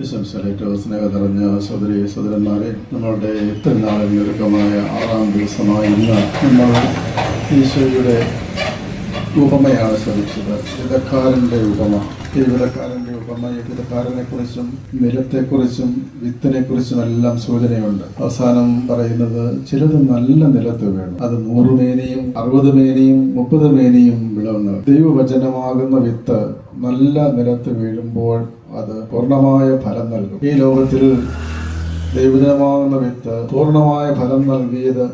ഏറ്റവും സ്നേഹം നിറഞ്ഞ സഹോദരി സഹോദരന്മാരെ, നമ്മളുടെ പെരുന്നാളിൽ ഒരുക്കമായ 6-ാം ദിവസമായി ഇന്ന് നമ്മൾ ഈശോയുടെ ഉപമയാണ് ശ്രമിച്ചത്. വിതക്കാരൻ്റെ ഉപമ. ഈ വിതക്കാരൻ്റെ ഉപമ വിതക്കാരനെക്കുറിച്ചും നിലത്തെക്കുറിച്ചും വിത്തിനെക്കുറിച്ചും എല്ലാം സൂചനയുണ്ട്. അവസാനം പറയുന്നത് ചിലത് നല്ല നിലത്ത് വീണു, അത് 100 മേനിയും 60 മേനിയും 30 മേനിയും വിളവുന്നു. ദൈവവചനമാകുന്ന വിത്ത് നല്ല നിലത്ത് വീഴുമ്പോൾ അത് പൂർണ്ണമായ ഫലം നൽകും. ഈ ലോകത്തിൽ ദൈവജനമാകുന്ന വിത്ത് പൂർണ്ണമായ ഫലം നൽകിയത്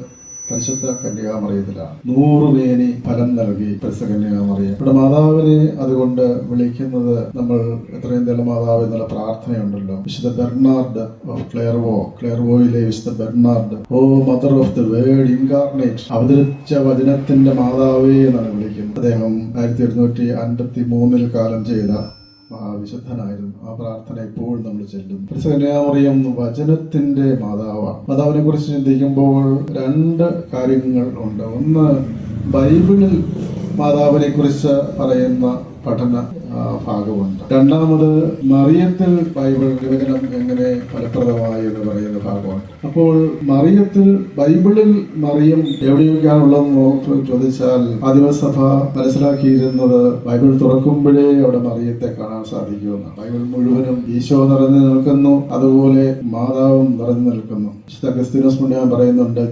പരിശുദ്ധ കന്യകാമറിയത്തിലാണ്. 100 മേനി ഫലം നൽകി പരിശുദ്ധ കന്യകാമറിയം. ഇവിടെ മാതാവിനെ അതുകൊണ്ട് വിളിക്കുന്നത്, നമ്മൾ എത്രയും നല്ല മാതാവ് എന്നുള്ള പ്രാർത്ഥനയുണ്ടല്ലോ. വിശുദ്ധ ബെർണാർഡ് ഓഫ് ക്ലെയർവോയിലെ വിശുദ്ധ Bernard, O mother of the word incarnate, അവതരിച്ച വചനത്തിന്റെ മാതാവേ എന്നാണ് വിളിക്കുന്നത്. അദ്ദേഹം 1853 കാലം ചെയ്ത വിശുദ്ധനായിരുന്നു. ആ പ്രാർത്ഥന ഇപ്പോഴും നമ്മൾ ചെല്ലുന്നു. പരിശുദ്ധ കന്യകാമറിയം വചനത്തിന്റെ മാതാവാണ്. മാതാവിനെ കുറിച്ച് ചിന്തിക്കുമ്പോൾ 2 കാര്യങ്ങൾ ഉണ്ട്. ഒന്ന്, ബൈബിളിൽ മാതാവിനെ കുറിച്ച് പറയുന്ന പഠന ഭാഗമുണ്ട്. രണ്ടാമത്, മറിയത്തിൽ ബൈബിൾ വിവരണം എങ്ങനെ ഫലപ്രദമായി എന്ന് പറയുന്ന ഭാഗമുണ്ട്. അപ്പോൾ മറിയത്തിൽ, ബൈബിളിൽ മറിയം എവിടെയൊക്കെയാണുള്ളതെന്ന് ചോദിച്ചാൽ ആദിമസഭ മനസ്സിലാക്കിയിരുന്നത് ബൈബിൾ തുറക്കുമ്പോഴേ അവിടെ മറിയത്തെ കാണാൻ സാധിക്കുമെന്ന്. ബൈബിൾ മുഴുവനും ഈശോ നിറഞ്ഞു നിൽക്കുന്നു, അതുപോലെ മാതാവും നിറഞ്ഞു നിൽക്കുന്നു. വിശുദ്ധ അഗസ്തീനോസ് പുണ്യവാൻ പറയുന്നുണ്ട്,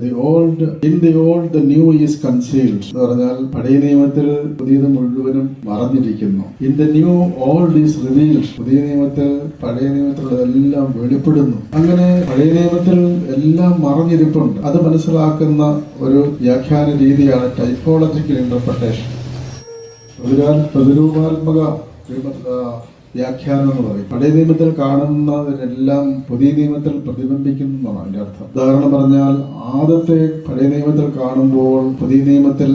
in the old the new is concealed എന്ന് പറഞ്ഞാൽ പഴയ നിയമത്തിൽ പുതിയത് മുഴുവനും മറഞ്ഞിരിക്കുന്നു. In the new old is revealed, പുതിയ നിയമത്തിൽ പഴയ നിയമത്തിലുള്ളതെല്ലാം വെളിപ്പെടുന്നു. അങ്ങനെ പഴയ നിയമത്തിൽ എല്ലാം മറഞ്ഞിരിപ്പുണ്ട്. അത് മനസ്സിലാക്കുന്ന ഒരു വ്യാഖ്യാന രീതിയാണ് ടൈപ്പോളജിക്കൽ ഇന്റർപ്രിട്ടേഷൻ. പ്രതിരൂപാത്മക വ്യാഖ്യാനം എന്ന് പറയും. പഴയ നിയമത്തിൽ കാണുന്നതിനെല്ലാം പുതിയ നിയമത്തിൽ പ്രതിബിംബിക്കുന്നു എന്നാണ് അതിന്റെ അർത്ഥം. ഉദാഹരണം പറഞ്ഞാൽ, ആദത്തെ പഴയ നിയമത്തിൽ കാണുമ്പോൾ പുതിയ നിയമത്തിൽ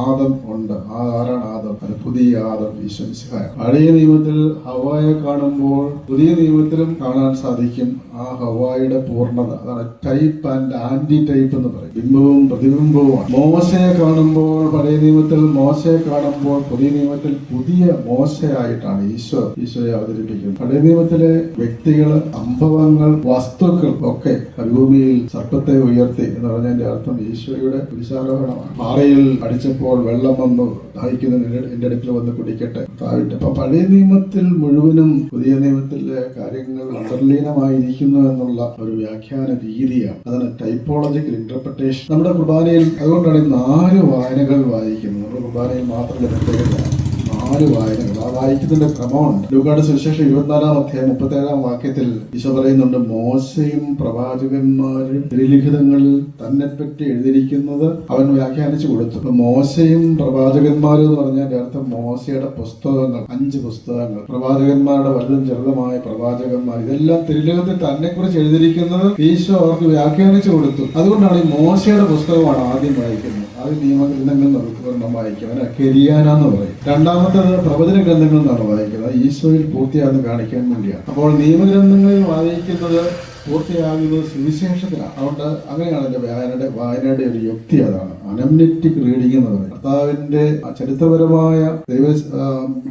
ആദം ഉണ്ട്. ആരാണ് ആദം? അത് പുതിയ ആദം, ഈശോ മിശിഹായ. പഴയ നിയമത്തിൽ ഹവ്വായെ കാണുമ്പോൾ പുതിയ നിയമത്തിലും കാണാൻ സാധിക്കും ആ ഹവ്വായുടെ പൂർണ്ണത. അതാണ് ടൈപ്പ് ആൻഡ് ആന്റി ടൈപ്പ് എന്ന് പറയും. ബിംബവും പ്രതിബിംബവുമാണ്. മോശയെ കാണുമ്പോൾ പഴയ നിയമത്തിൽ, മോശയെ കാണുമ്പോൾ പുതിയ നിയമത്തിൽ പുതിയ മോശയായിട്ടാണ് ഈശോയെ അവതരിപ്പിക്കുന്നത്. പഴയ നിയമത്തിലെ വ്യക്തികൾ, സംഭവങ്ങൾ, വസ്തുക്കൾ ഒക്കെ ഭൂമിയിൽ സർപ്പത്തെ ഉയർത്തി എന്ന് പറഞ്ഞതിന്റെ അർത്ഥം ഈശോയുടെ കുരിശാരോഹണമാണ്. പാറയിൽ അടിച്ചപ്പോൾ വെള്ളം വന്നു, ദാഹിക്കുന്ന എന്റെ അടുക്കൽ വന്ന് കുടിക്കട്ടെ താവിട്ട്. അപ്പൊ പഴയ നിയമത്തിൽ മുഴുവനും പുതിയ നിയമത്തിലെ കാര്യങ്ങൾ അന്തർലീനമായിരിക്കുന്നു എന്നുള്ള ഒരു വ്യാഖ്യാന രീതിയാണ്. അതാണ് ടൈപ്പോളജിക്കൽ ഇന്റർപ്രിട്ടേഷൻ. നമ്മുടെ കുർബാനയിൽ അതുകൊണ്ടാണ് 4 വായനകൾ വായിക്കുന്നത്. നമ്മുടെ കുർബാനയിൽ മാത്രമല്ല, പ്രത്യേകതയാണ് 4 വായനകൾ. ആ വായിക്കുന്നതിന്റെ ക്രമമുണ്ട്. ലൂക്കായുടെ സുവിശേഷം 24-ാം അധ്യായം 37-ാം വാക്യത്തിൽ ഈശോ പറയുന്നുണ്ട്, മോശയും പ്രവാചകന്മാരും തിരുലിഖിതങ്ങളിൽ തന്നെപ്പറ്റി എഴുതിയിരിക്കുന്നത് അവൻ വ്യാഖ്യാനിച്ചു കൊടുത്തു. അപ്പൊ മോശയും പ്രവാചകന്മാരും എന്ന് പറഞ്ഞതിന്റെ അർത്ഥം മോശയുടെ പുസ്തകങ്ങൾ, 5 പുസ്തകങ്ങൾ, പ്രവാചകന്മാരുടെ വലുതും ചെറുതുമായ പ്രവാചകന്മാർ, ഇതെല്ലാം തിരുലിഖിതത്തിൽ തന്നെ കുറിച്ച് എഴുതിയിരിക്കുന്നത് ഈശോ അവർക്ക് വ്യാഖ്യാനിച്ചു കൊടുത്തു. അതുകൊണ്ടാണ് ഈ മോശയുടെ പുസ്തകമാണ് ആദ്യം വായിക്കുന്നത്. ആദ്യം നിയമഗ്രന്ഥങ്ങൾ നമ്മൾ വായിക്കും, അവനെ കെരിയാനാന്ന് പറയും. രണ്ടാമത്തേത് പ്രവചന ഗ്രന്ഥങ്ങൾ എന്നാണ് വായിക്കുന്നത്. ഈശോയിൽ പൂർത്തിയാണെന്ന് കാണിക്കാൻ വേണ്ടിയാണ്. അപ്പോൾ നിയമഗ്രന്ഥങ്ങളിൽ വായിക്കുന്നത് പൂർത്തിയാകുന്നത് സുവിശേഷത്തിലാണ്. അതുകൊണ്ട് അങ്ങനെയാണ് എൻ്റെ വായനയുടെ ഒരു യുക്തി. അതാണ് അനംനെറ്റിക് റീഡിംഗ് എന്ന് പറയുന്നത്. കർത്താവിന്റെ ചരിത്രപരമായ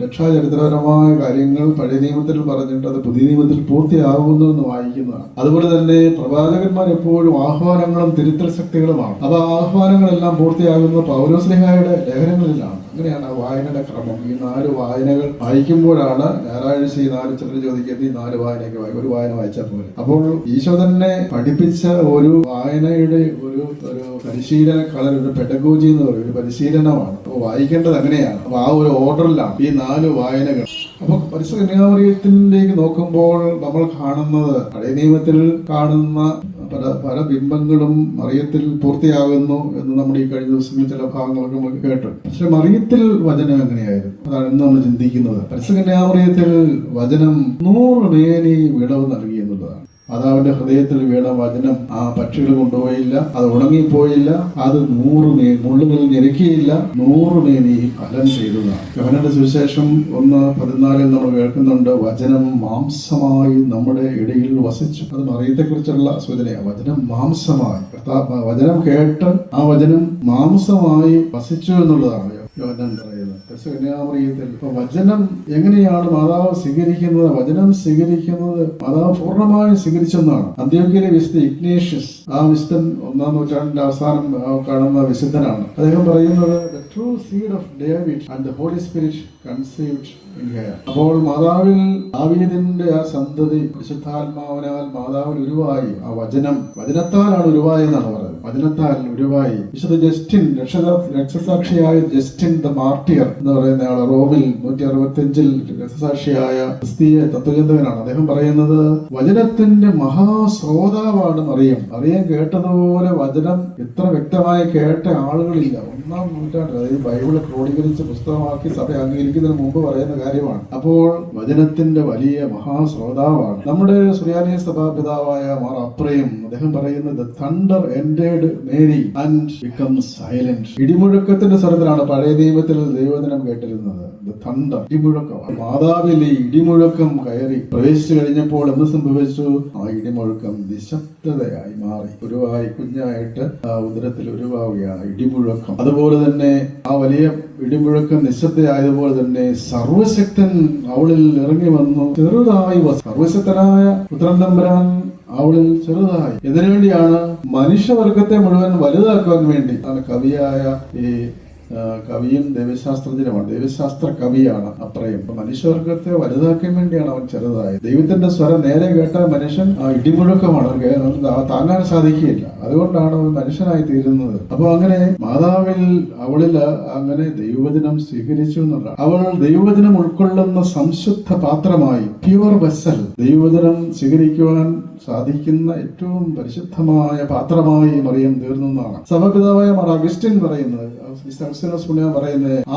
രക്ഷാചരിത്രപരമായ കാര്യങ്ങൾ പഴയ നിയമത്തിൽ പറഞ്ഞിട്ട് അത് പുതിയ നിയമത്തിൽ പൂർത്തിയാകുന്നു എന്ന് വായിക്കുന്നതാണ്. അതുപോലെ തന്നെ പ്രവാചകന്മാർ എപ്പോഴും ആഹ്വാനങ്ങളും തിരുത്തൽ ശക്തികളുമാണ്. അത് ആഹ്വാനങ്ങളെല്ലാം പൂർത്തിയാകുന്നത് പൗലോസ്ലീഹായുടെ ലേഖനങ്ങളിലാണ്. അങ്ങനെയാണ് ആ വായനയുടെ ക്രമം. ഈ 4 വായനകൾ വായിക്കുമ്പോഴാണ് ഞായറാഴ്ച ഈ 4 ചിലർ ചോദിക്കുന്നത് ഈ 4 വായനയൊക്കെ വായിക്കും, ഒരു വായന വായിച്ചാൽ പോലെ. അപ്പോൾ ഈശോ തന്നെ പഠിപ്പിച്ച ഒരു വായനയുടെ ഒരു പരിശീലന കളർ, ഒരു പെഡഗോജി എന്ന് പറയും, ഒരു പരിശീലനമാണ്. അപ്പോൾ വായിക്കേണ്ടത് അങ്ങനെയാണ്. അപ്പൊ ആ ഒരു ഓർഡറിലാണ് ഈ 4 വായനകൾ. അപ്പൊ പരിശുദ്ധ കന്യകാമറിയത്തിലേക്ക് നോക്കുമ്പോൾ നമ്മൾ കാണുന്നത് പഴയ നിയമത്തിൽ കാണുന്ന പല ബിംബങ്ങളും മറിയത്തിൽ പൂർത്തിയാകുന്നു എന്ന് നമ്മൾ ഈ കഴിഞ്ഞ ദിവസങ്ങളിൽ ചില ഭാഗങ്ങളൊക്കെ നമുക്ക് കേട്ടു. പക്ഷെ മറിയത്തിൽ വചനം എങ്ങനെയായിരുന്നു? അതാണ് ഇന്ന് നമ്മൾ ചിന്തിക്കുന്നത്. പരിശുദ്ധ കന്യകാമറിയത്തിൽ വചനം 100 മേനി വിളവ് നൽകി എന്നുള്ളതാണ്. മാതാവിന്റെ ഹൃദയത്തിൽ വീണ വചനം ആ പക്ഷികൾ കൊണ്ടുപോയില്ല, അത് ഉണങ്ങിപ്പോയില്ല, അത് 100 മുള്ളുകൾ ഞെരുക്കിയില്ല, 100 മേനി ഫലം ചെയ്തതാണ്. യോഹന്നാന്റെ സുവിശേഷം 1:14 നമ്മൾ കേൾക്കുന്നുണ്ട്, വചനം മാംസമായി നമ്മുടെ ഇടയിൽ വസിച്ചു. അത് മറിയത്തെ കുറിച്ചുള്ള സൂചനയാണ്. വചനം മാംസമായി, വചനം കേട്ട് ആ വചനം മാംസമായി വസിച്ചു എന്നുള്ളതാണ്. യോഹന്നാൻ പറയുന്നത്. കന്യാമറിയത്തിൽ ഇപ്പൊ വചനം എങ്ങനെയാണ് മാതാവ് സ്വീകരിക്കുന്നത്? വചനം സ്വീകരിക്കുന്നത് മാതാവ് പൂർണ്ണമായും സ്വീകരിച്ചെന്നാണ്. അന്ത്യോക്യയിലെ വിശുദ്ധ ഇഗ്നേഷ്യസ്, ആ വിശുദ്ധൻ 1-ാം നൂറ്റാണ്ടിന്റെ അവസാനം കാണുന്ന വിശുദ്ധനാണ്. അദ്ദേഹം പറയുന്നത് the true seed of David and the Holy Spirit conceived in her. അപ്പോൾ മാതാവിൽ ദാവീദിന്റെ ആ സന്തതി വിശുദ്ധാത്മാവിനാൽ മാതാവിൽ ഉരുവായി. ആ വചനത്താലാണ് ഉരുവായി എന്നാണ് പറയുന്നത്. വചനത്താൽ ഉരുവായി. വിശുദ്ധ ജസ്റ്റിൻ, രക്തസാക്ഷിയായ ജസ്റ്റിൻ ദ മാർട്ടിയർ എന്ന് പറയുന്ന ആൾ റോമിൽ 165 രക്തസാക്ഷിയായ ക്രിസ്തീയ തത്വചിന്തകനാണ്. അദ്ദേഹം പറയുന്നത് വചനത്തിന്റെ മഹാശ്രോതാവാണ് മറിയം. മറിയം കേട്ടതുപോലെ വചനം ഇത്ര വ്യക്തമായി കേട്ട ആളുകളില്ല. 1-ാം നൂറ്റാണ്ടിൽ, അതായത് ബൈബിള് ക്രോഡീകരിച്ച് പുസ്തകമാക്കി സഭ അംഗീകരിക്കുന്നതിന് മുമ്പ് പറയുന്ന കാര്യമാണ്. അപ്പോൾ വചനത്തിന്റെ വലിയ മഹാശ്രോതാവാണ് നമ്മുടെ സുറിയാനി സഭാപിതാവായ മാർ അപ്രയം. അദ്ദേഹം പറയുന്നത് thunder entered Mary and became silent. ഇടിമുഴക്കത്തിന്റെ സ്വരത്തിലാണ് പഴയ നിയമത്തിൽ ദൈവവചനം കേട്ടിരുന്നത്. thunder, ഇടിമുഴക്കം. മാതാവിലെ ഇടിമുഴക്കം കയറി പ്രവേശിച്ചു കഴിഞ്ഞപ്പോൾ എന്ത് സംഭവിച്ചു? ആ ഇടിമുഴക്കം നിശബ്ദതയായി മാറി. ഉരുവായി കുഞ്ഞായിട്ട് ഉദരത്തിൽ ഉരുവാവുകയാണ് ഇടിമുഴക്കം. അതുപോലെ തന്നെ ആ വലിയ ഇടിമുഴക്കം നിശബ്ദയായതുപോലെ തന്നെ സർവശക്തൻ അവളിൽ ഇറങ്ങി വന്നു. ചെറുതായി സർവശക്തനായ പുത്രൻ തമ്പുരാൻ അവളിൽ ചെറുതായി. ഇതിനുവേണ്ടിയാണ് മനുഷ്യവർഗത്തെ മുഴുവൻ വലുതാക്കാൻ വേണ്ടി. കവിയായ ഈ കവിയും ദൈവശാസ്ത്രജ്ഞനുമാണ്, ദൈവശാസ്ത്ര കവിയാണ് അപ്രയം. മനുഷ്യവർഗത്തെ വലുതാക്കാൻ വേണ്ടിയാണ് അവൻ ചെറുതായത്. ദൈവത്തിന്റെ സ്വരം നേരെ കേട്ടാൽ മനുഷ്യൻ ഇടിമുഴക്കമാണ്, താങ്ങാൻ സാധിക്കുകയില്ല. അതുകൊണ്ടാണ് അവൻ മനുഷ്യനായി തീരുന്നത്. അപ്പൊ അങ്ങനെ മാതാവിൽ അവളിൽ അങ്ങനെ ദൈവവചനം സ്വീകരിച്ചു എന്നുള്ള, അവൾ ദൈവവചനം ഉൾക്കൊള്ളുന്ന സംശുദ്ധ പാത്രമായി, പ്യുവർ വെസൽ, ദൈവവചനം സ്വീകരിക്കുവാൻ സാധിക്കുന്ന ഏറ്റവും പരിശുദ്ധമായ പാത്രമായി മറിയം തീർന്നതാണ് സഭാപിതാവായ മാർ അഗസ്റ്റിൻ പറയുന്നത്.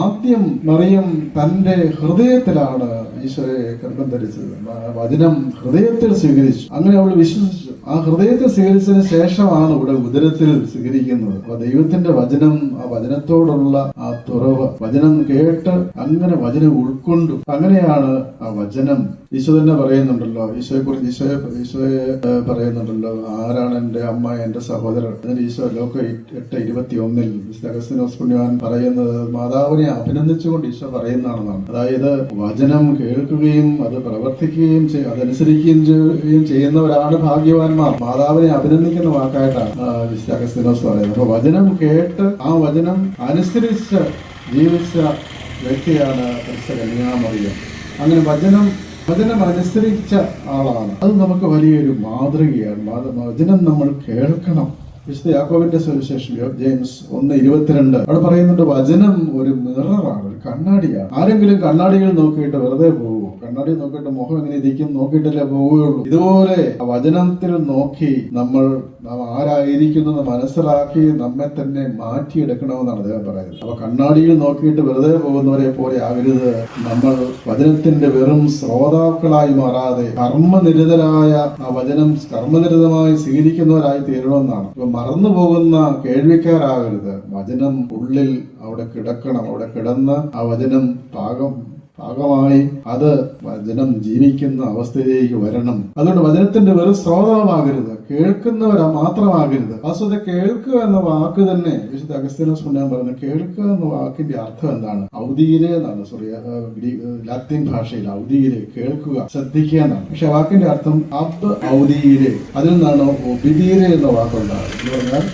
ആദ്യം മറിയം തന്റെ ഹൃദയത്തിലാണ് ഈശോയെ ഗർഭം ധരിച്ചത്. വചനം ഹൃദയത്തിൽ സ്വീകരിച്ചു. അങ്ങനെ അവൾ വിശ്വസിച്ചു. ആ ഹൃദയത്തിൽ സ്വീകരിച്ചതിന് ശേഷമാണ് ഇവിടെ ഉദരത്തിൽ സ്വീകരിക്കുന്നത്. അപ്പൊ ദൈവത്തിന്റെ വചനം, ആ വചനത്തോടുള്ള ആ തുറവ്, വചനം കേട്ട് അങ്ങനെ വചനം ഉൾക്കൊണ്ടു. അങ്ങനെയാണ് ആ വചനം. ഈശോ തന്നെ പറയുന്നുണ്ടല്ലോ, ഈശോയെ പറയുന്നുണ്ടല്ലോ, ആരാണ് എന്റെ അമ്മ, എന്റെ സഹോദരൻ. അതിന് ഈശോ ലോക 8:21 വിശുദ്ധ അഗസ്തീനോസ് പുണ്യവാൻ പറയുന്നത് മാതാവിനെ അഭിനന്ദിച്ചുകൊണ്ട് ഈശോ പറയുന്നതാണെന്നാണ്. അതായത് വചനം കേൾക്കുകയും അത് പ്രവർത്തിക്കുകയും അതനുസരിക്കുകയും ചെയ്യുന്നവരാണ് ഭാഗ്യവാന്മാർ. മാതാവിനെ അഭിനന്ദിക്കുന്ന വാക്കായിട്ടാണ് വിശുദ്ധ അഗസ്തീനോസ് പറയുന്നത്. അപ്പൊ വചനം കേട്ട് ആ വചനം അനുസരിച്ച് ജീവിച്ച വ്യക്തിയാണ് പരിശുദ്ധ കന്യാമറിയം. അങ്ങനെ വചനം അനുസരിച്ച ആളാണ്. അത് നമുക്ക് വലിയൊരു മാതൃകയാണ്. വചനം നമ്മൾ കേൾക്കണം. വിശുദ്ധ യാക്കോബിന്റെ സുവിശേഷം ജെയിംസ് 1:22 അവിടെ പറയുന്നുണ്ട്, വചനം ഒരു മിററാണ്, ഒരു കണ്ണാടിയാണ്. ആരെങ്കിലും കണ്ണാടികൾ നോക്കിയിട്ട് വെറുതെ പോകുമോ? കണ്ണാടി നോക്കിയിട്ട് മുഖം എങ്ങനെ ഇരിക്കും നോക്കിയിട്ടല്ലേ പോവുകയുള്ളൂ. ഇതുപോലെ വചനത്തിൽ നോക്കി നാം ആരായിരിക്കുന്നത് മനസ്സിലാക്കി നമ്മെ തന്നെ മാറ്റിയെടുക്കണമെന്നാണ് അദ്ദേഹം പറയുന്നത്. അപ്പൊ കണ്ണാടിയിൽ നോക്കിയിട്ട് വെറുതെ പോകുന്നവരെ പോലെ ആകരുത്. നമ്മൾ വചനത്തിന്റെ വെറും ശ്രോതാക്കളായി മാറാതെ കർമ്മനിരതരായ ആ വചനം കർമ്മനിരതമായി സ്വീകരിക്കുന്നവരായി തീരണമെന്നാണ്. അപ്പൊ മറന്നു പോകുന്ന കേൾവിക്കാരാകരുത്. വചനം ഉള്ളിൽ അവിടെ കിടക്കണം. അവിടെ കിടന്ന് ആ വചനം ഭാഗമായി അത് വചനം ജീവിക്കുന്ന അവസ്ഥയിലേക്ക് വരണം. അതുകൊണ്ട് വചനത്തിന്റെ വെറും ശ്രോതാവാകരുത്, കേൾക്കുന്നവരാ മാത്രമാകരുത്. വാസ്തവത്തെ കേൾക്കുക എന്ന വാക്ക് തന്നെ വിശുദ്ധ അഗസ്തീനോസ് പുണ്യവാൻ പറയുന്നത്, കേൾക്കുക എന്ന വാക്കിന്റെ അർത്ഥം എന്താണ്? ഔദീരെ എന്നാണ്. ലാത്തിൻ ഭാഷയിൽ ഔദീരെ, കേൾക്കുക, ശ്രദ്ധിക്കുക എന്നാണ്. പക്ഷെ വാക്കിന്റെ അർത്ഥം ഔദീരെ, അതിൽ നിന്നാണ് ഒബിദീരെ എന്ന വാക്കുണ്ടാകുന്നത്. എന്ന് പറഞ്ഞാൽ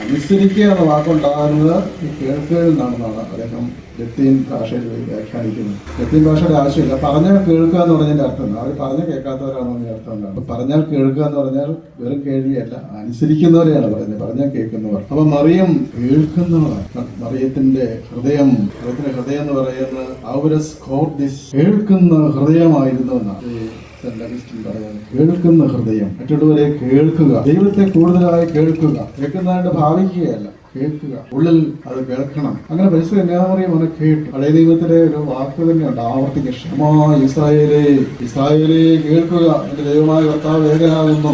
അനുസരിക്കുക എന്ന വാക്കുണ്ടാകുന്നത് ഈ കേൾക്കുകയിൽ നിന്നാണെന്നാണ് അദ്ദേഹം ലത്തീൻ ഭാഷയിൽ വ്യാഖ്യാനിക്കുന്നത്. ലത്തീൻ ഭാഷയുടെ ആവശ്യമില്ല. പറഞ്ഞാൽ കേൾക്കുക എന്ന് പറഞ്ഞതിന്റെ അർത്ഥം എന്താ? അവർ പറഞ്ഞാൽ കേൾക്കാത്തവരാണോ എന്ന അർത്ഥം എന്താണ്? പറഞ്ഞാൽ കേൾക്കുക എന്ന് പറഞ്ഞാൽ വെറും കേൾവിയല്ല, അനുസരിക്കുന്നവരെയാണ് പറയുന്നത്, പറഞ്ഞാൽ കേൾക്കുന്നവർ. അപ്പൊ മറിയം കേൾക്കുന്നവരാണ്. മറിയത്തിന്റെ ഹൃദയം എന്ന് പറയുന്നത് ഔരസ് കോർഡിസ്, കേൾക്കുന്ന ഹൃദയമായിരുന്നു എന്നാണ് കേൾക്കുന്ന ഹൃദയം. മറ്റുള്ളവരെ കേൾക്കുക, ദൈവത്തെ കൂടുതലായി കേൾക്കുന്നതായിട്ട് ഭാവിക്കുകയല്ല, കേൾക്കുക, ഉള്ളിൽ അത് കേൾക്കണം. അങ്ങനെ പരിശുദ്ധ കന്യാമറിയം അവനെ കേട്ടു. പഴയ ദൈവത്തിലെ ഒരു വാക്ക് തന്നെയുണ്ട്, ആവർത്തിക്കുക, ക്ഷമാ ഇസ്രായേലേ കേൾക്കുക, എന്റെ ദൈവമായ കർത്താവ് ഏകനാകുന്നു.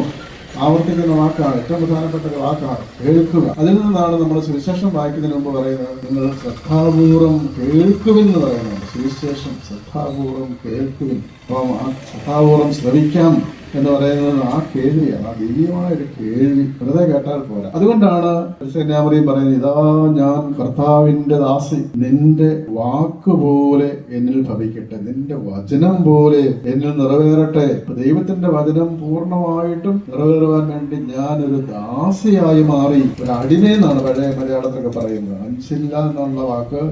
ആവർത്തിക്കുന്ന വാക്കാണ്, ഏറ്റവും പ്രധാനപ്പെട്ട ഒരു വാക്കാണ് കേൾക്കുക. അതിൽ നിന്നാണ് നമ്മൾ സുവിശേഷം വായിക്കുന്നതിന് മുമ്പ് പറയുന്നത്, നിങ്ങൾ ശ്രദ്ധാപൂർവം കേൾക്കുമെന്ന് പറയുന്നത്. സുവിശേഷം ശ്രദ്ധാപൂർവം കേൾക്കുവിൻ. അപ്പം ആ ശ്രദ്ധാപൂർവം ശ്രവിക്കാം എന്ന് പറയുന്നത് ആ കേൾവിയാണ്, ആ ദിവ്യമായ ഒരു കേൾവി വെറുതെ കേട്ടാൽ പോരാ. അതുകൊണ്ടാണ് കന്യാമറിയം പറയുന്നത്, ഇതാ ഞാൻ കർത്താവിന്റെ ദാസി, നിന്റെ വാക്കുപോലെ എന്നിൽ ഭവിക്കട്ടെ, നിന്റെ വചനം പോലെ എന്നിൽ നിറവേറട്ടെ. ദൈവത്തിന്റെ വചനം പൂർണ്ണമായിട്ടും നിറവേറുവാൻ വേണ്ടി ഞാനൊരു ദാസിയായി മാറി. ഒരു അടിമയെന്നാണ് പഴയ മലയാളത്തിലൊക്കെ പറയുന്നത്. അൻസില്ല എന്നുള്ള വാക്ക്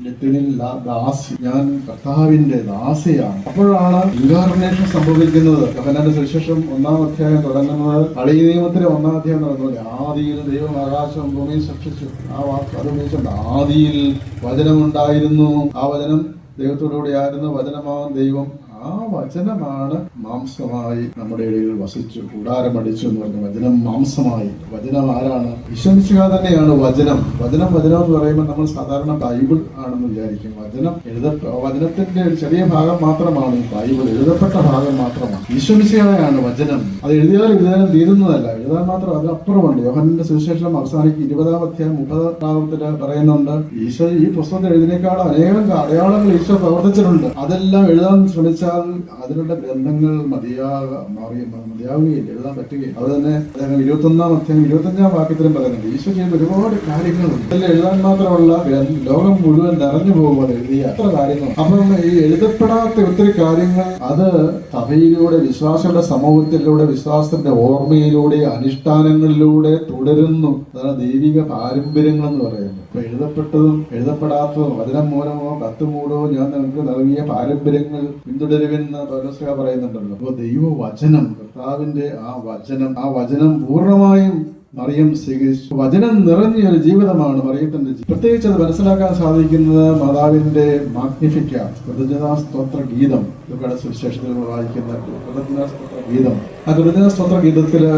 ലിറ്റിനില്ല, ദാസി. ഞാൻ കർത്താവിന്റെ ദാസിയാണ്. അപ്പോഴാണ് ഇൻകാർണേഷൻ സംഭവിക്കുന്നത്. യോഹന്നാന്റെ സുവിശേഷം 1-ാം അധ്യായം തുടങ്ങുന്നത് പഴയ നിയമത്തിലെ 1-ാം അധ്യായം തുടങ്ങുന്നത് ആദിയിൽ ദൈവം ആകാശവും ഭൂമിയും സൃഷ്ടിച്ചു. ആ വാക്ക് അത് ഉപയോഗിച്ചുണ്ട്. ആദിയിൽ വചനമുണ്ടായിരുന്നു, ആ വചനം ദൈവത്തോടുകൂടി ആയിരുന്നു, വചനമാവാൻ ദൈവം. ആ വചനമാണ് മാംസമായി നമ്മുടെ ഇടയിൽ വസിച്ചു, കൂടാരമടിച്ചു എന്ന് പറഞ്ഞ വചനം മാംസമായി. വചനം ആരാണ്? ഈശോ തന്നെയാണ് വചനം. വചനം എന്ന് പറയുമ്പോൾ നമ്മൾ സാധാരണ ബൈബിൾ ആണെന്ന് വിചാരിക്കും. വചനത്തിന്റെ ഒരു ചെറിയ ഭാഗം മാത്രമാണ് ഈ ബൈബിൾ, എഴുതപ്പെട്ട ഭാഗം മാത്രമാണ്. ഈശോ വചനം. അത് എഴുതാനും തീരുന്നതല്ല, എഴുതാൻ മാത്രം, അതിനപ്പുറമുണ്ട്. യോഹന്നാന്റെ സുവിശേഷം അവസാനിക്ക് 20-ാം അധ്യായം 30-ാമത്തില് പറയുന്നുണ്ട്, ഈശോ ഈ പുസ്തകത്തിൽ എഴുതിനേക്കാൾ അനേകം അടയാളങ്ങൾ ഈശോ പ്രവർത്തിച്ചിട്ടുണ്ട്. അതെല്ലാം എഴുതാൻ ശ്രമിച്ചാൽ അതിനുള്ള ഗ്രന്ഥങ്ങൾ മതിയാവുകയില്ല, എഴുതാൻ പറ്റുകയില്ല. അത് തന്നെ അദ്ദേഹം 21-ാം അധ്യായം 25-ാം വാക്യത്തിലും പറയുന്നുണ്ട്, ഈശോ ചെയ്ത ഒരുപാട് കാര്യങ്ങളുണ്ട്. അതിൽ എഴുതാൻ മാത്രമുള്ള ലോകം മുഴുവൻ നിറഞ്ഞു പോകുമ്പോൾ എഴുതിയ അത്ര കാര്യങ്ങൾ. അപ്പം ഈ എഴുതപ്പെടാത്ത ഒത്തിരി കാര്യങ്ങൾ അത് സഭയിലൂടെ, വിശ്വാസികളുടെ സമൂഹത്തിലൂടെ, വിശ്വാസത്തിന്റെ ഓർമ്മയിലൂടെ, അനുഷ്ഠാനങ്ങളിലൂടെ തുടരുന്നു. അതാണ് ദൈവിക പാരമ്പര്യങ്ങൾ എന്ന് പറയുന്നത്. ഇപ്പൊ എഴുതപ്പെട്ടതും എഴുതപ്പെടാത്തതും വചനം മൂലമോ കത്ത് മൂലമോ ഞാൻ നിങ്ങൾക്ക് നൽകിയ പാരമ്പര്യങ്ങൾ പിന്തുടരുമെന്ന് പൗലോസ് പറയുന്നുണ്ടല്ലോ. അപ്പൊ ദൈവവചനം, കർത്താവിന്റെ ആ വചനം പൂർണ്ണമായും മറിയം സ്വീകരിച്ചു. വചനം നിറഞ്ഞ ഒരു ജീവിതമാണ് മറിയത്തിന്റെ. പ്രത്യേകിച്ച് അത് മനസ്സിലാക്കാൻ സാധിക്കുന്നത് മാതാവിന്റെ മാഗ്നിഫിക്കാറ്റ്, കൃതജ്ഞതാസ്തോത്ര ഗീതം, ഇതൊക്കെ സുവിശേഷത്തിൽ വായിക്കുന്ന കൃതജ്ഞതാസ്തോത്ര ഗീതം. ആ കൃതജ്ഞതാസ്തോത്ര ഗീതത്തില്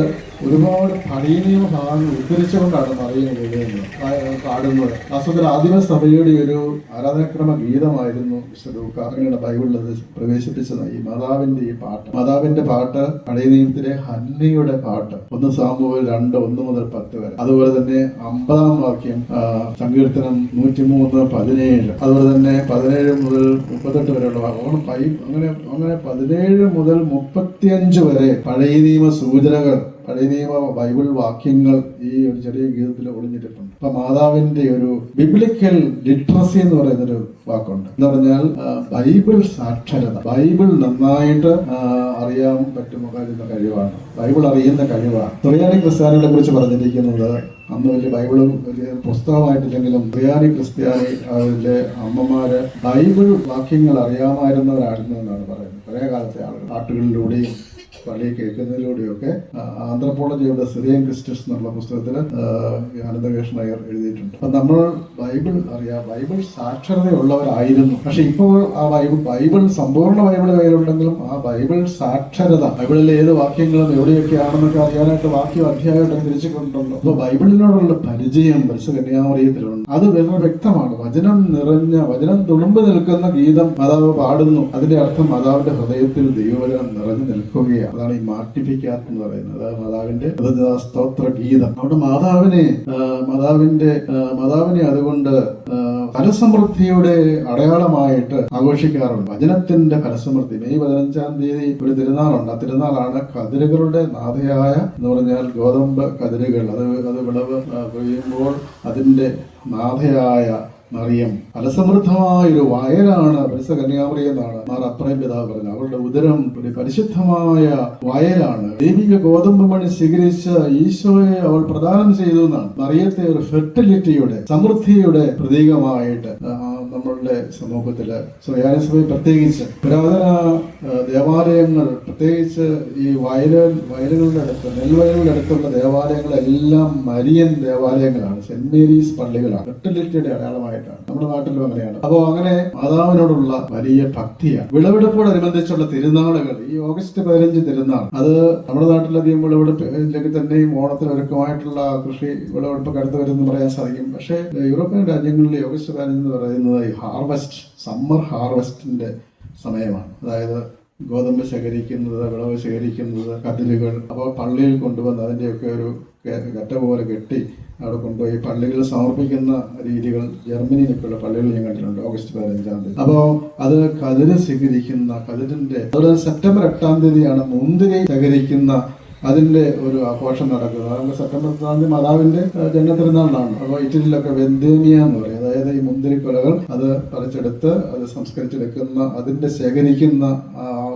ഒരുപാട് പഴയ ഭാഗങ്ങൾ ഉദ്ധരിച്ചുകൊണ്ടാണ് മറിയം പാടുന്നത്. വാസ്തവത്തിൽ ആദിമ സഭയുടെ ഒരു ആരാധനക്രമ ഗീതമായിരുന്നു വിശുദ്ധ ലൂക്കാ. അങ്ങനെയാണ് ബൈബിളിൽ പ്രവേശിപ്പിച്ചത് ഈ മാതാവിന്റെ ഈ പാട്ട്. മാതാവിന്റെ പാട്ട് പഴയ നിയമത്തിലെ ഹന്നയുടെ പാട്ട്, 1 സാമുവേൽ 2:1-10 വരെ. അതുപോലെ തന്നെ 50-ാം വാക്യം സങ്കീർത്തനം 103:17. അതുപോലെ തന്നെ 17 മുതൽ 38 വരെയുള്ള ഭാഗം. അങ്ങനെ 17 മുതൽ 35 വരെ പഴയ നിയമ സൂചനകൾ, പഴയ നിയമ ബൈബിൾ വാക്യങ്ങൾ ഈ ഒരു ചെറിയ ഗീതത്തിൽ ഒളിഞ്ഞിട്ടുണ്ട്. അപ്പൊ മാതാവിന്റെ ഒരു ബിബ്ലിക്കൽ ലിറ്ററസി എന്ന് പറയുന്നൊരു വാക്കുണ്ട്. എന്ന് പറഞ്ഞാൽ ബൈബിൾ സാക്ഷരത, ബൈബിൾ നന്നായിട്ട് അറിയാൻ പറ്റുന്ന കഴിവാണ്, ബൈബിൾ അറിയുന്ന കഴിവാണ്. സുറിയാനി ക്രിസ്ത്യാനികളെ കുറിച്ച് പറഞ്ഞിരിക്കുന്നത്, അന്ന് വലിയ ബൈബിള് വലിയ പുസ്തകമായിട്ടില്ലെങ്കിലും സുറിയാനി ക്രിസ്ത്യാനി അതിന്റെ അമ്മമാര് ബൈബിൾ വാക്യങ്ങൾ അറിയാമായിരുന്നവരായിരുന്നു എന്നാണ് പറയുന്നത്. പഴയ കാലത്തെ ആളുകൾ പാട്ടുകളിലൂടെയും പള്ളി കേൾക്കുന്നതിലൂടെയൊക്കെ. Anthropology of the Syrian Christians എന്നുള്ള പുസ്തകത്തിൽ അനന്തകൃഷ്ണ അയ്യർ എഴുതിയിട്ടുണ്ട്. അപ്പൊ നമ്മൾ ബൈബിൾ അറിയാം, ബൈബിൾ സാക്ഷരതയുള്ളവരായിരുന്നു. പക്ഷെ ഇപ്പോൾ ആ ബൈബിൾ സമ്പൂർണ്ണ ബൈബിൾ കയ്യിലുണ്ടെങ്കിലും ആ ബൈബിൾ സാക്ഷരത, ബൈബിളിലെ ഏത് വാക്യങ്ങളും എവിടെയൊക്കെയാണെന്നൊക്കെ അറിയാനായിട്ട് വാക്യം അധ്യായമായിട്ട് തിരിച്ചിട്ടുണ്ടല്ലോ. അപ്പൊ ബൈബിളിനോടുള്ള പരിചയം പരിശുദ്ധ കന്യാമറിയത്തിലുണ്ട്. അത് വളരെ വ്യക്തമാണ്. വചനം നിറഞ്ഞ, വചനം തുളുമ്പ് നിൽക്കുന്ന ഗീതം മാതാവ് പാടുന്നു. അതിന്റെ അർത്ഥം മാതാവിന്റെ ഹൃദയത്തിൽ ദൈവവചനം നിറഞ്ഞു നിൽക്കുകയാണ്. അതാണ് ഈ മാഗ്നിഫിക്കാറ്റ് എന്ന് പറയുന്നത്, മാതാവിന്റെ സ്തോത്ര ഗീതം. അവിടെ മാതാവിനെ അതുകൊണ്ട് ഫലസമൃദ്ധിയുടെ അടയാളമായിട്ട് ആഘോഷിക്കാറുണ്ട്. വചനത്തിന്റെ ഫലസമൃദ്ധി. മെയ് 15-ാം തീയതി ഒരു തിരുനാളുണ്ട്. ആ തിരുനാളാണ് കതിരുകളുടെ നാഥയായ എന്ന് പറഞ്ഞാൽ ഗോതമ്പ് കതിരുകൾ. അത് വിളവ് കൊയ്യുമ്പോൾ അതിന്റെ നാഥയായ മറിയം, ഫലസമൃദ്ധമായൊരു വയലാണ് പരിശുദ്ധ കന്യാമറിയം എന്നാണ് മാർ അപ്രയം പിതാവ് പറഞ്ഞത്. അവളുടെ ഉദരം ഒരു പരിശുദ്ധമായ വയലാണ്. ദൈവിക ഗോതമ്പ് മണി സ്വീകരിച്ച് ഈശോയെ അവൾ പ്രദാനം ചെയ്തു എന്നാണ്. മറിയത്തെ ഒരു ഫെർട്ടിലിറ്റിയുടെ, സമൃദ്ധിയുടെ പ്രതീകമായിട്ട് നമ്മളുടെ സമൂഹത്തില് സുറിയാനി സഭയിൽ പ്രത്യേകിച്ച് പുരാതന ദേവാലയങ്ങൾ, പ്രത്യേകിച്ച് ഈ വയലുകളുടെ അടുത്ത്, നെൽവയലുകളുടെ അടുത്തുള്ള ദേവാലയങ്ങളെല്ലാം മരിയൻ ദേവാലയങ്ങളാണ്, സെന്റ് മേരീസ് പള്ളികളാണ്. ഫെർട്ടിലിറ്റിയുടെ അടയാളമായിട്ടാണ്. നമ്മുടെ നാട്ടിലും അങ്ങനെയാണ്. അപ്പോൾ അങ്ങനെ മാതാവിനോടുള്ള വലിയ ഭക്തിയാണ്. വിളവെടുപ്പോടനുബന്ധിച്ചുള്ള തിരുനാളുകൾ, ഈ ഓഗസ്റ്റ് 15 തിരുനാൾ, അത് നമ്മുടെ നാട്ടിലധികം വിളവെടുപ്പിലേക്ക് തന്നെയും ഓണത്തിന് ഒരുക്കമായിട്ടുള്ള കൃഷി വിളവെടുപ്പൊക്കെ അടുത്ത് വരുമെന്ന് പറയാൻ സാധിക്കും. പക്ഷേ യൂറോപ്യൻ രാജ്യങ്ങളിൽ ഓഗസ്റ്റ് 15 എന്ന് പറയുന്നത് ഈ ഹാർവെസ്റ്റ്, സമ്മർ ഹാർവെസ്റ്റിന്റെ സമയമാണ്. അതായത് ഗോതമ്പ് ശേഖരിക്കുന്നത്, വിളവ് ശേഖരിക്കുന്നത്, കതിരുകൾ. അപ്പോൾ പള്ളിയിൽ കൊണ്ടുവന്ന് അതിൻ്റെയൊക്കെ ഒരു കറ്റ പോലെ കെട്ടി അവിടെ കൊണ്ടുപോയി പള്ളികളിൽ സമർപ്പിക്കുന്ന രീതികൾ ജർമ്മനിയിലൊക്കെയുള്ള പള്ളികളിൽ ഞാൻ കണ്ടിട്ടുണ്ട്. ഓഗസ്റ്റ് 15-ാം തീയതി. അപ്പോൾ അത് കതിര് സ്വീകരിക്കുന്ന കതിരിന്റെ, അതുപോലെ സെപ്റ്റംബർ 8-ാം തീയതിയാണ് മുന്തിരി ശേഖരിക്കുന്ന അതിന്റെ ഒരു ആഘോഷം നടക്കുന്നത്. നമുക്ക് സെപ്റ്റംബർ 8-ാം തീയതി മാതാവിന്റെ ജന്മതിരുനാളാണ്. അപ്പോൾ ഇറ്റലിയിലൊക്കെ വെന്തേമിയ എന്ന് പറയും. അതായത് ഈ മുന്തിരിക്കൊലകൾ അത് പറിച്ചെടുത്ത് അത് സംസ്കരിച്ചെടുക്കുന്ന, അതിന്റെ ശേഖരിക്കുന്ന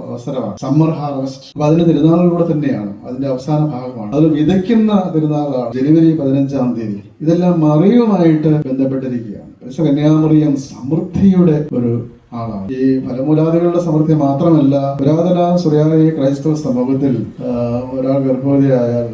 അവസരമാണ് സമ്മർ ഹാർവസ്റ്റ്. അപ്പൊ അതിന്റെ തിരുനാളുകൂടെ തന്നെയാണ്, അതിന്റെ അവസാന ഭാഗമാണ്. അത് വിതയ്ക്കുന്ന തിരുനാളാണ് ജനുവരി 15-ാം തീയതി. ഇതെല്ലാം മറിയുമായിട്ട് ബന്ധപ്പെട്ടിരിക്കുകയാണ്. കന്യാമറിയം സമൃദ്ധിയുടെ ഒരു ആളാണ്. ഈ ഫലമൂലാദികളുടെ സമൃദ്ധി മാത്രമല്ല, പുരാതന സുറിയാനി ക്രൈസ്തവ സമൂഹത്തിൽ ഒരാൾ ഗർഭവതിയായാൽ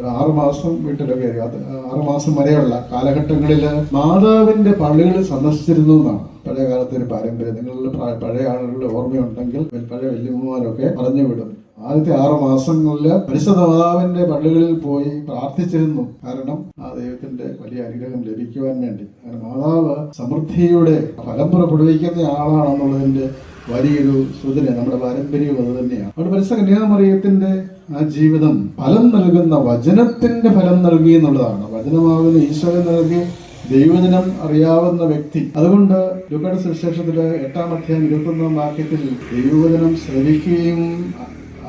6 മാസം വീട്ടിലൊക്കെ 6 മാസം വരെയുള്ള കാലഘട്ടങ്ങളിൽ മാതാവിന്റെ പള്ളികളിൽ സന്ദർശിച്ചിരുന്നു എന്നാണ് പഴയ കാലത്തെ ഒരു പാരമ്പര്യം. നിങ്ങളുടെ പഴയ ആളുകളുടെ ഓർമ്മയുണ്ടെങ്കിൽ പഴയ വല്യമ്മമാരൊക്കെ പറഞ്ഞു വിടും. ആദ്യത്തെ 6 മാസങ്ങളിൽ പരിശുദ്ധ മാതാവിന്റെ പള്ളികളിൽ പോയി പ്രാർത്ഥിച്ചിരുന്നു. കാരണം ആ ദൈവത്തിന്റെ വലിയ അനുഗ്രഹം ലഭിക്കുവാൻ വേണ്ടി. കാരണം മാതാവ് സമൃദ്ധിയുടെ ഫലം പുറപ്പെടുവിക്കുന്ന ആളാണെന്നുള്ളതിന്റെ വലിയൊരു സൂചന നമ്മുടെ പാരമ്പര്യവും അത് തന്നെയാണ്. അവിടെ പരിശുദ്ധ കന്യാമറിയത്തിന്റെ ആ ജീവിതം ഫലം നൽകുന്ന, വചനത്തിന്റെ ഫലം നൽകി എന്നുള്ളതാണ്. വചനമാകുന്ന ഈശോയെ നൽകി ദൈവജനം അറിയാവുന്ന വ്യക്തി. അതുകൊണ്ട് ലൂക്കായുടെ സുവിശേഷത്തില് 8-ാം അധ്യായം 21-ാം വാക്യത്തിൽ ദൈവവചനം ശ്രവിക്കുകയും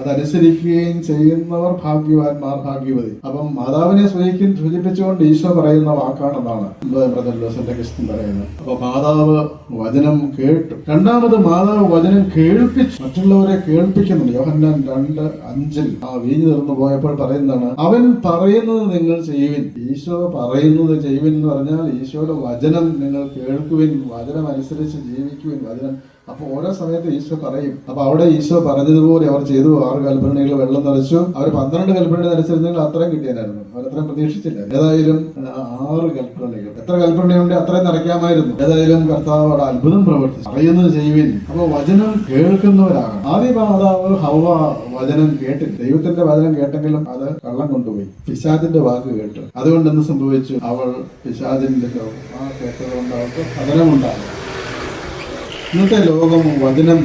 അതനുസരിക്കുകയും ചെയ്യുന്നവർ ഭാഗ്യവാന്മാർ, ഭാഗ്യവതി. അപ്പം മാതാവിനെ സൂചിപ്പിച്ചുകൊണ്ട് ഈശോ പറയുന്ന വാക്കാണെന്നാണ് ക്രിസ്ത്യൻ പറയുന്നത്. അപ്പൊ മാതാവ് വചനം കേട്ടു. രണ്ടാമത് മാതാവ് വചനം കേൾപ്പിച്ചു, മറ്റുള്ളവരെ കേൾപ്പിക്കുന്നുണ്ട്. യോഹന്നാൻ 2:5 ആ വീഞ്ഞു തീർന്നു പോയപ്പോൾ പറയുന്നതാണ്, അവൻ പറയുന്നത് നിങ്ങൾ ചെയ്യുവിൻ. ഈശോ പറയുന്നത് ചെയ്യുവിൻ എന്ന് പറഞ്ഞാൽ ഈശോയുടെ വചനം നിങ്ങൾ കേൾക്കുവിൻ, വചനം അനുസരിച്ച് ജീവിക്കുവിൻ. വചനം അപ്പൊ ഓരോ സമയത്ത് ഈശോ പറയും. അപ്പൊ അവിടെ ഈശോ പറഞ്ഞതുപോലെ അവർ ചെയ്തു. 6 കൽപ്പനകൾ വെള്ളം നിറച്ചു. അവർ 12 കൽപ്പന നിറച്ചിരുന്നെങ്കിൽ അത്രയും കിട്ടിയായിരുന്നു. അവരത്രയും പ്രതീക്ഷിച്ചില്ല. ഏതായാലും 6 കൽപ്പനകൾ, എത്ര കൽപ്പനയുണ്ട് അത്രയും നിറയ്ക്കാമായിരുന്നു. ഏതായാലും കർത്താവ് അവിടെ അത്ഭുതം പ്രവർത്തിച്ചു. പറയുന്നത് ചെയ്യുവിൻ. അപ്പൊ വചനം കേൾക്കുന്നവരാകണം. ആദ്യ മാതാവ് ഹവ്വ വചനം കേട്ടില്ല. ദൈവത്തിന്റെ വചനം കേട്ടെങ്കിലും അത് കള്ളം കൊണ്ടുപോയി, പിശാചിന്റെ വാക്ക് കേട്ടു. അതുകൊണ്ട് എന്ത് സംഭവിച്ചു? അവൾ പിശാചിന്റെ കേട്ടതുകൊണ്ട് അവർക്ക് പതനമുണ്ടാകും. ഇന്നത്തെ ലോകം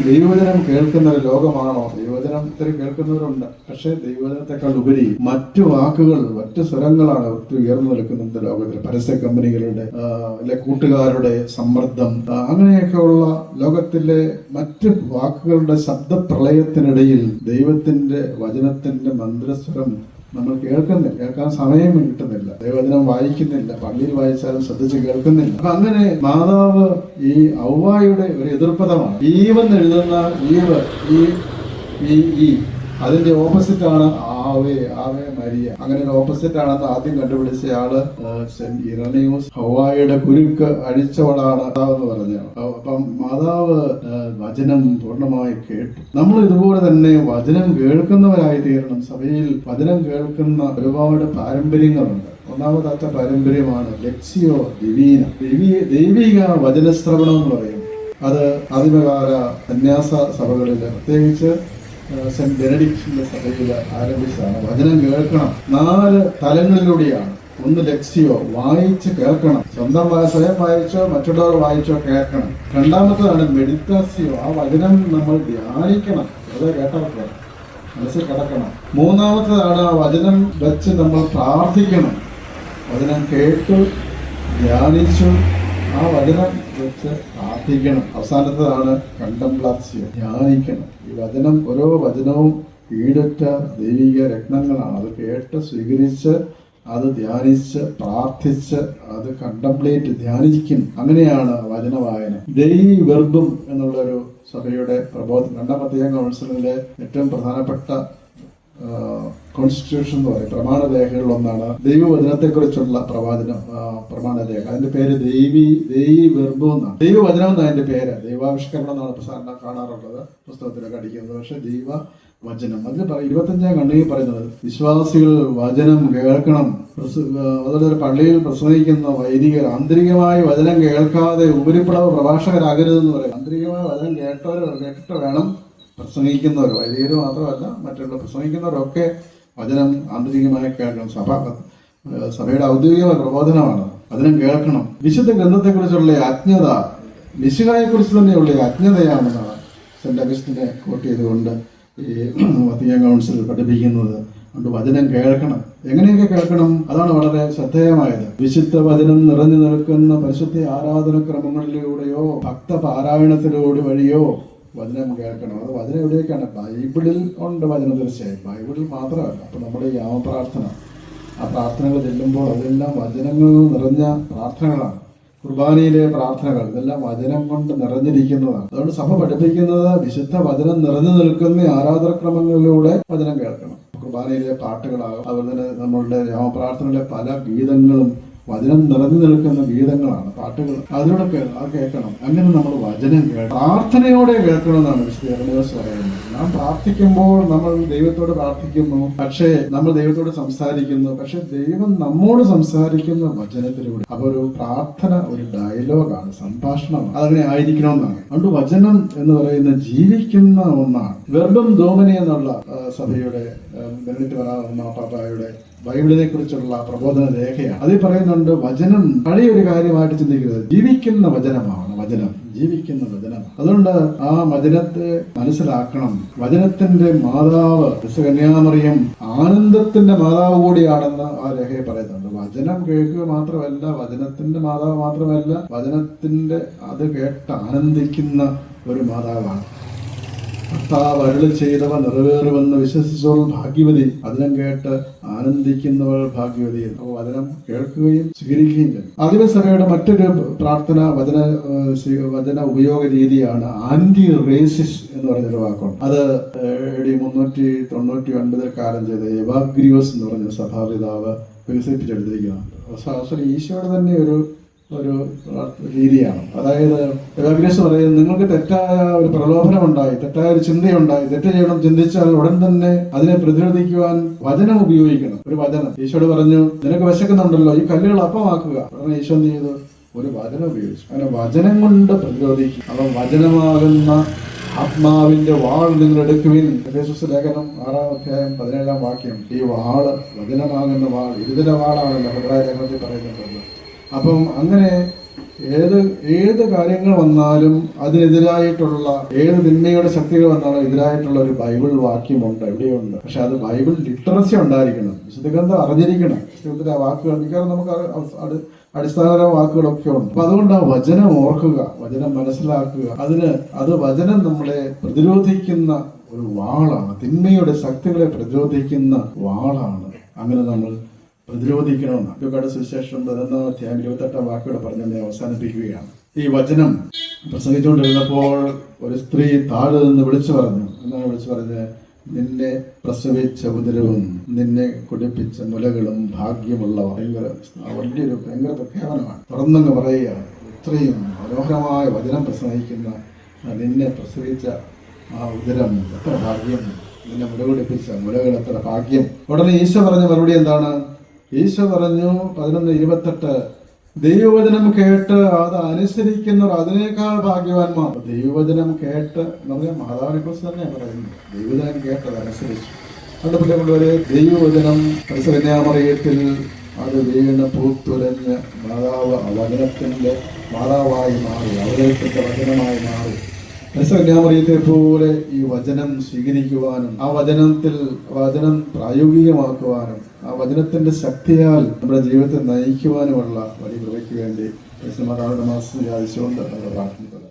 ദൈവവചനം കേൾക്കുന്ന ഒരു ലോകമാണോ? ദൈവവചനത്തിൽ കേൾക്കുന്നവരുണ്ട്. പക്ഷെ ദൈവവചനത്തെക്കാൾ ഉപരി മറ്റു വാക്കുകൾ, മറ്റു സ്വരങ്ങളാണ് ഉയർന്നു നിൽക്കുന്നത് ലോകത്തിൽ. പരസ്യ കമ്പനികളുടെ അല്ലെ കൂട്ടുകാരുടെ സമ്മർദ്ദം, അങ്ങനെയൊക്കെയുള്ള ലോകത്തിലെ മറ്റ് വാക്കുകളുടെ ശബ്ദപ്രളയത്തിനിടയിൽ ദൈവത്തിന്റെ വചനത്തിന്റെ മന്ത്രസ്വരം നമ്മൾ കേൾക്കാൻ സമയം കിട്ടുന്നില്ല. ദൈവവചനം വായിക്കുന്നില്ല. പള്ളിയിൽ വായിച്ചാലും ശ്രദ്ധിച്ച് കേൾക്കുന്നില്ല. അപ്പൊ അങ്ങനെ മാതാവ് ഈ ഔവായുടെ ഒരു എതിർപ്പദമാണ്. ഈവെന്ന് എഴുതുന്ന ഈ അതിന്റെ ഓപ്പോസിറ്റ് ആണ് ആവേ മരിയ. അങ്ങനെ ഒരു ഓപ്പോസിറ്റ് ആണെന്ന് ആദ്യം കണ്ടുപിടിച്ചയാള് സെന്റ് ഇറനിയൂസ്. ഹവ്വായുടെ കുരുക്ക് അഴിച്ചവളാണ് മാതാവെന്ന് പറഞ്ഞാണ്. അപ്പം മാതാവ് വചനം പൂർണ്ണമായി കേട്ടു. നമ്മൾ ഇതുപോലെ തന്നെ വചനം കേൾക്കുന്നവരായി തീരണം. സഭയിൽ വചനം കേൾക്കുന്ന ഒരുപാട് പാരമ്പര്യങ്ങളുണ്ട്. ഒന്നാമതാത്ത പാരമ്പര്യമാണ് ലെക്സിയോ ഡിവീന, ദൈവിക വചനശ്രവണം എന്ന് പറയും. അത് ആദിമകാല സന്യാസ സഭകളിൽ, പ്രത്യേകിച്ച് സെന്റ് ബെനഡിക്റ്റിന്റെ സഭയിൽ ആരംഭിച്ചതാണ്. വചനം കേൾക്കണം. 4 തലങ്ങളിലൂടെയാണ്. ഒന്ന് ലെക്സിയോ, വായിച്ച് കേൾക്കണം. സ്വന്തം സ്വയം വായിച്ചോ മറ്റുള്ളവർ വായിച്ചോ കേൾക്കണം. രണ്ടാമത്തേതാണ് മെഡിറ്റാസിയോ, ആ വചനം നമ്മൾ ധ്യാനിക്കണം. അത് കേട്ടവർക്ക് മനസ്സിൽ കിടക്കണം. മൂന്നാമത്തേതാണ് ആ വചനം വെച്ച് നമ്മൾ പ്രാർത്ഥിക്കണം. വചനം കേട്ടു ധ്യാനിച്ചു ആ വചനം വെച്ച് പ്രാർത്ഥിക്കണം. അവസാനത്തേതാണ് കണ്ടംപ്ലാസിയോ, ധ്യാനിക്കണം. ഈ വചനം, ഓരോ വചനവും ഈടറ്റ ദൈവിക രത്നങ്ങളാണ്. അത് കേട്ട് സ്വീകരിച്ച് അത് ധ്യാനിച്ച് പ്രാർത്ഥിച്ച് അത് കണ്ടംപ്ലേറ്റ് ധ്യാനിക്കും. അങ്ങനെയാണ് വചനവായന. ദൈ വെർബും എന്നുള്ളൊരു സഭയുടെ പ്രബോധനം, 2-ാം വത്തിക്കാൻ കൗൺസിലിലെ ഏറ്റവും പ്രധാനപ്പെട്ട കോൺസ്റ്റിറ്റ്യൂഷൻ എന്ന് പറയും, പ്രമാണരേഖകളിൽ ഒന്നാണ് ദൈവവചനത്തെക്കുറിച്ചുള്ള പ്രമാണരേഖ. അതിന്റെ പേര് ദൈവി വെർബു എന്നാണ്. ദൈവവചനം എന്നാണ് അതിന്റെ പേര്. ദൈവാവിഷ്കരണം എന്നാണ് സാധാരണ കാണാറുള്ളത്, പുസ്തകത്തിലൊക്കെ അടിക്കുന്നത്. പക്ഷെ ദൈവവചനം അതിന് 25-ാം ഖണ്ഡികയിൽ പറയുന്നത് വിശ്വാസികൾ വചനം കേൾക്കണം. അതുപോലെ പള്ളിയിൽ പ്രസംഗിക്കുന്ന വൈദികർ ആന്തരികമായി വചനം കേൾക്കാതെ ഉപരിപ്ലവ പ്രഭാഷകരാകരുതെന്ന് പറയും. ആന്തരികമായ വചനം കേട്ടിട്ട് വേണം പ്രസംഗിക്കുന്നവർ, വൈദികർ മാത്രമല്ല മറ്റുള്ള പ്രസംഗിക്കുന്നവരൊക്കെ വചനം ആന്തരികമായി കേൾക്കണം. സഭയുടെ ഔദ്യോഗിക പ്രബോധനമാണ്. വചനം കേൾക്കണം. വിശുദ്ധ ഗ്രന്ഥത്തെക്കുറിച്ചുള്ള അജ്ഞത മിശിഹായെക്കുറിച്ച് തന്നെയുള്ള അജ്ഞതയാണെന്നാണ് സെൻറ്റ് അഗസ്റ്റിനെ കോട്ട് ചെയ്തുകൊണ്ട് ഈ വത്തിക്കാൻ കൗൺസിൽ പഠിപ്പിക്കുന്നത്. അതുകൊണ്ട് വചനം കേൾക്കണം. എങ്ങനെയൊക്കെ കേൾക്കണം? അതാണ് വളരെ ശ്രദ്ധേയമായത്. വിശുദ്ധ വചനം നിറഞ്ഞു നിൽക്കുന്ന പരിശുദ്ധ ആരാധനക്രമങ്ങളിലൂടെയോ ഭക്തപാരായണത്തിലൂടെ വഴിയോ വചനം കേൾക്കണം. അത് വചനം എവിടെയൊക്കെയാണ്? ബൈബിളിൽ ഉണ്ട് വചനം, തീർച്ചയായും ബൈബിളിൽ മാത്രമല്ല. അപ്പോൾ നമ്മുടെ ഈ യാമപ്രാർത്ഥന, ആ പ്രാർത്ഥനകൾ ചെല്ലുമ്പോൾ അതെല്ലാം വചനങ്ങൾ നിറഞ്ഞ പ്രാർത്ഥനകളാണ്. കുർബാനയിലെ പ്രാർത്ഥനകൾ ഇതെല്ലാം വചനം കൊണ്ട് നിറഞ്ഞിരിക്കുന്നതാണ്. അതുകൊണ്ട് സഭ പഠിപ്പിക്കുന്നത് വിശുദ്ധ വചനം നിറഞ്ഞു നിൽക്കുന്ന ആരാധനക്രമങ്ങളിലൂടെ വചനം കേൾക്കണം. കുർബാനയിലെ പാട്ടുകളാകും, അതുപോലെ തന്നെ നമ്മളുടെ യാമപ്രാർത്ഥനയിലെ പല ഗീതങ്ങളും വചനം നിറഞ്ഞു നിൽക്കുന്ന ഗീതങ്ങളാണ്, പാട്ടുകൾ. അതിലൂടെ കേൾക്കണം. അങ്ങനെ നമ്മൾ വചനം പ്രാർത്ഥനയോടെ കേൾക്കണമെന്നാണ് വിശുദ്ധ ഇറമേസ് പറയുന്നത്. നാം പ്രാർത്ഥിക്കുമ്പോൾ നമ്മൾ ദൈവത്തോട് പ്രാർത്ഥിക്കുന്നു, പക്ഷേ നമ്മൾ ദൈവത്തോട് സംസാരിക്കുന്നു, പക്ഷെ ദൈവം നമ്മോട് സംസാരിക്കുന്ന വചനത്തിലൂടെ. അപ്പോൾ ഒരു പ്രാർത്ഥന ഒരു ഡയലോഗാണ്, സംഭാഷണമാണ്. അതങ്ങനെ ആയിരിക്കണമെന്നാണ്. അതുകൊണ്ട് വചനം എന്ന് പറയുന്നത് ജീവിക്കുന്ന ഒന്നാണ്. വെർബം ഡോമിനി എന്നുള്ള സഭയുടെ ബെനഡിക്ട് മാർപ്പാപ്പായുടെ ബൈബിളിനെ കുറിച്ചുള്ള പ്രബോധന രേഖയാണ്. അതിൽ പറയുന്നുണ്ട് വചനം പഴയൊരു കാര്യമായിട്ട് ചിന്തിക്കരുത്, ജീവിക്കുന്ന വചനമാണ് വചനം, ജീവിക്കുന്ന വചനമാണ്. അതുകൊണ്ട് ആ വചനത്തെ മനസ്സിലാക്കണം. വചനത്തിന്റെ മാതാവ് കന്യാമറിയം ആനന്ദത്തിന്റെ മാതാവ് കൂടിയാണെന്ന് ആ രേഖയെ പറയുന്നുണ്ട്. വചനം കേൾക്കുക മാത്രമല്ല, വചനത്തിന്റെ മാതാവ് മാത്രമല്ല, വചനത്തിന്റെ അത് കേട്ട് ആനന്ദിക്കുന്ന ഒരു മാതാവാണ്. കർത്താവ് അരുളി ചെയ്തവ നിറവേറുമെന്ന് വിശ്വസിച്ചവൾ ഭാഗ്യവതി, വചനം കേട്ട് ആനന്ദിക്കുന്നവൾ ഭാഗ്യവതി. അപ്പോൾ വചനം കേൾക്കുകയും സ്വീകരിക്കുകയും ചെയ്യും. ആദിമസഭയുടെ മറ്റൊരു പ്രാർത്ഥന വചന ഉപയോഗ രീതിയാണ് ആന്റി റേസിസ് എന്ന് പറഞ്ഞൊരു വാക്കുണ്ട്. അത് AD 399 കാലം ചെയ്ത എവാഗ്രിയോസ് എന്ന് പറഞ്ഞ സഭാപിതാവ് വികസിപ്പിച്ചെടുത്തിരിക്കുകയാണ്. ഈശോയുടെ തന്നെ ഒരു രീതിയാണ്. അതായത് എവാഗ്രിയോസ് പറയുന്നത്, നിങ്ങൾക്ക് തെറ്റായ ഒരു പ്രലോഭനം ഉണ്ടായി, തെറ്റായ ഒരു ചിന്തയുണ്ടായി, തെറ്റ് ചെയ്യണം ചിന്തിച്ചാൽ ഉടൻ തന്നെ അതിനെ പ്രതിരോധിക്കുവാൻ വചനം ഉപയോഗിക്കണം. ഒരു വചനം. ഈശോട് പറഞ്ഞു, നിനക്ക് വിശക്കുന്നുണ്ടല്ലോ, ഈ കല്ലുകൾ അപ്പമാക്കുക. ഉടനെ ഈശോ എന്ത് ചെയ്തു? ഒരു വചനം ഉപയോഗിച്ചു. അങ്ങനെ വചനം കൊണ്ട് പ്രതിരോധിക്കും. അപ്പം വചനമാകുന്ന ആത്മാവിന്റെ വാൾ നിങ്ങൾ എടുക്കുവിൻ. എഫേസ്യസ് ലേഖനം 6-ാം അധ്യായം 17-ാം വാക്യം. ഈ വാള് വചനമാകുന്ന വാൾ ഇരുതല വാളാണല്ലോ ഹെബ്രായ ലേഖനത്തിൽ പറയുന്നത്. അപ്പം അങ്ങനെ ഏത് കാര്യങ്ങൾ വന്നാലും അതിനെതിരായിട്ടുള്ള, ഏത് തിന്മയുടെ ശക്തികൾ വന്നാലും എതിരായിട്ടുള്ള ഒരു ബൈബിൾ വാക്യമുണ്ട്, എവിടെയുണ്ട്. പക്ഷെ അത് ബൈബിൾ ലിറ്ററസി ഉണ്ടായിരിക്കണം, വിശുദ്ധ ഗ്രന്ഥം അറിഞ്ഞിരിക്കണം. വിശുദ്ധ ആ വാക്കുകൾ മിക്കവാറും നമുക്ക് അടിസ്ഥാന വാക്കുകളൊക്കെ ഉണ്ട്. അപ്പൊ അതുകൊണ്ട് ആ വചനം ഓർക്കുക, വചനം മനസ്സിലാക്കുക. അത് വചനം നമ്മളെ പ്രതിരോധിക്കുന്ന ഒരു വാളാണ്, തിന്മയുടെ ശക്തികളെ പ്രതിരോധിക്കുന്ന വാളാണ്. അങ്ങനെ നമ്മൾ പ്രതിരോധിക്കണമെന്നാണ്. ലൂക്കായുടെ സുവിശേഷം 11-ാം അധ്യായം 28-ാം വാക്കുകൾ പറഞ്ഞ് അവസാനിപ്പിക്കുകയാണ്. ഈ വചനം പ്രസംഗിച്ചുകൊണ്ടിരുന്നപ്പോൾ ഒരു സ്ത്രീ താഴെ നിന്ന് വിളിച്ചു പറഞ്ഞു. എന്നാണ് വിളിച്ചു പറഞ്ഞത്? നിന്നെ പ്രസവിച്ച ഉദരവും നിന്നെ കുടിപ്പിച്ച മുലകളും ഭാഗ്യമുള്ളവ. ഭയങ്കര പ്രഖ്യാപനമാണ്. തുറന്നങ്ങ് പറയുകയാണ്. ഇത്രയും മനോഹരമായ വചനം പ്രസംഗിക്കുന്ന നിന്നെ പ്രസവിച്ച ആ ഉദരം എത്ര ഭാഗ്യം, നിന്നെ മുല കുടിപ്പിച്ച മുലകൾ എത്ര ഭാഗ്യം. ഉടനെ ഈശോ പറഞ്ഞ മറുപടി എന്താണ്? ഈശോ പറഞ്ഞു 11:28, ദൈവവചനം കേട്ട് അത് അനുസരിക്കുന്നവർ അതിനേക്കാൾ ഭാഗ്യവാന്മാർ. ദൈവവചനം കേട്ട് നമ്മുടെ മാതാവിനെ കുറിച്ച് തന്നെയാണ് പറയുന്നത്. ദൈവവചനം കേട്ടത് അനുസരിച്ചു. അതുകൊണ്ട് പിള്ളേരുള്ളവരെ, ദൈവവചനം കന്യാമറിയത്തിൽ അത് വീണ് പൂത്തുലഞ്ഞ് മാതാവ് വചനത്തിന്റെ മാതാവായി മാറി, അവതരത്തിന്റെ വചനമായി മാറി. കന്യാമറിയത്തെ പോലെ ഈ വചനം സ്വീകരിക്കുവാനും ആ വചനം പ്രായോഗികമാക്കുവാനും ആ വചനത്തിന്റെ ശക്തിയാൽ നമ്മുടെ ജീവിതത്തെ നയിക്കുവാനുമുള്ള വലിയ കൃപയ്ക്ക് വേണ്ടി മാതാവിന്റെ മാസം യാചിച്ചുകൊണ്ട് നമ്മൾ പ്രാർത്ഥിക്കുന്നത്.